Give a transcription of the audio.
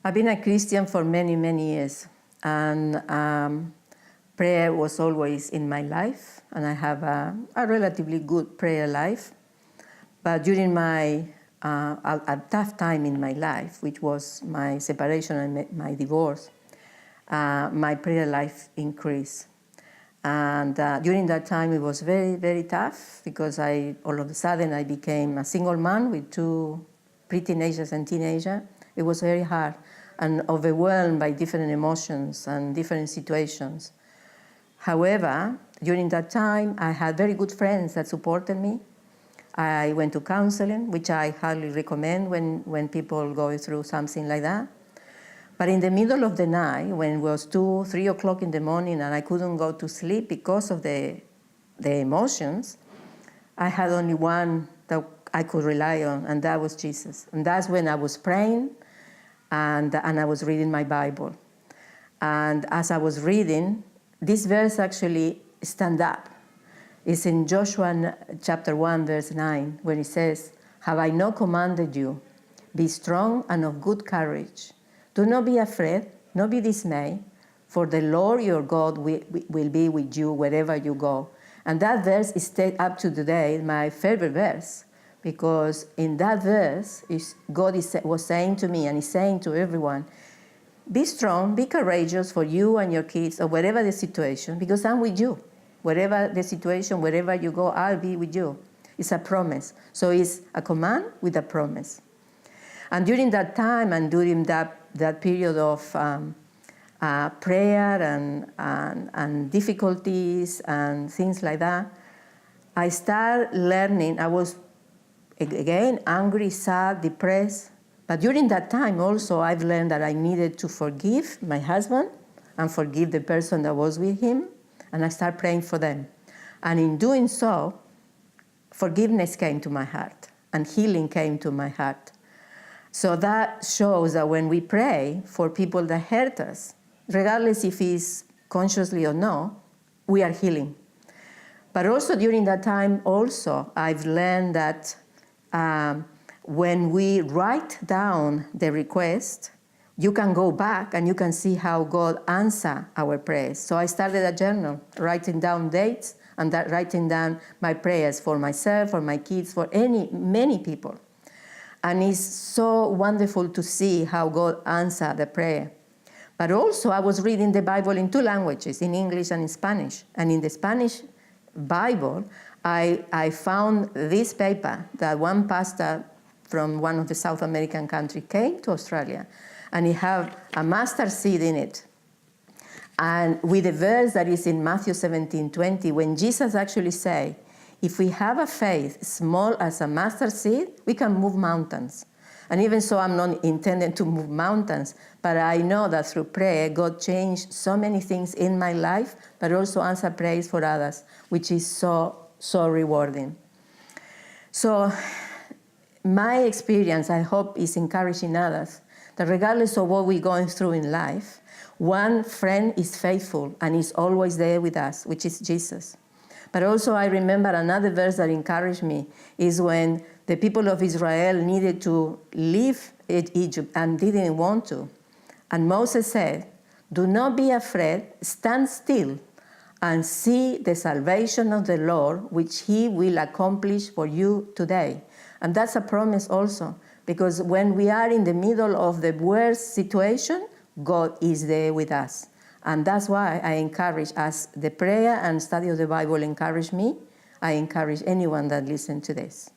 I've been a Christian for many, many years, and prayer was always in my life, and I have a relatively good prayer life. But during a tough time in my life, which was my separation and my divorce, my prayer life increased. And during that time, it was very, very tough because all of a sudden I became a single mom with two pre-teenagers and teenagers. It was very hard and overwhelmed by different emotions and different situations. However, during that time, I had very good friends that supported me. I went to counseling, which I highly recommend when people go through something like that. But in the middle of the night, when it was 2, 3 o'clock in the morning and I couldn't go to sleep because of the emotions, I had only one that I could rely on, and that was Jesus. And that's when I was praying and I was reading my Bible. And as I was reading, this verse actually stand up. It's in Joshua chapter 1, verse 9, where it says, "Have I not commanded you? Be strong and of good courage. Do not be afraid, nor be dismayed, for the Lord your God will be with you wherever you go." And that verse is up to today my favorite verse, because in that verse, God was saying to me, and He's saying to everyone, be strong, be courageous for you and your kids, or whatever the situation, because I'm with you. Whatever the situation, wherever you go, I'll be with you. It's a promise. So it's a command with a promise. And during that time and during that period of prayer and difficulties and things like that, I started learning. I was, again, angry, sad, depressed. But during that time also, I've learned that I needed to forgive my husband and forgive the person that was with him. And I started praying for them. And in doing so, forgiveness came to my heart and healing came to my heart. So that shows that when we pray for people that hurt us, regardless if it's consciously or not, we are healing. But also during that time also, I've learned that when we write down the request, you can go back and you can see how God answers our prayers. So I started a journal, writing down dates and writing down my prayers for myself, for my kids, for many people. And it's so wonderful to see how God answers the prayer. But also I was reading the Bible in 2 languages, in English and in Spanish. And in the Spanish Bible, I found this paper that one pastor from one of the South American countries came to Australia, and it had a mustard seed in it. And with a verse that is in Matthew 17:20, when Jesus actually said, if we have a faith small as a mustard seed, we can move mountains. And even so, I'm not intending to move mountains, but I know that through prayer, God changed so many things in my life, but also answer prayers for others, which is so, so rewarding. So my experience, I hope, is encouraging others that regardless of what we're going through in life, one friend is faithful and is always there with us, which is Jesus. But also I remember another verse that encouraged me is when the people of Israel needed to leave Egypt and didn't want to. And Moses said, "Do not be afraid, stand still and see the salvation of the Lord, which He will accomplish for you today." And that's a promise also, because when we are in the middle of the worst situation, God is there with us. And that's why I encourage, as the prayer and study of the Bible encourage me, I encourage anyone that listens to this.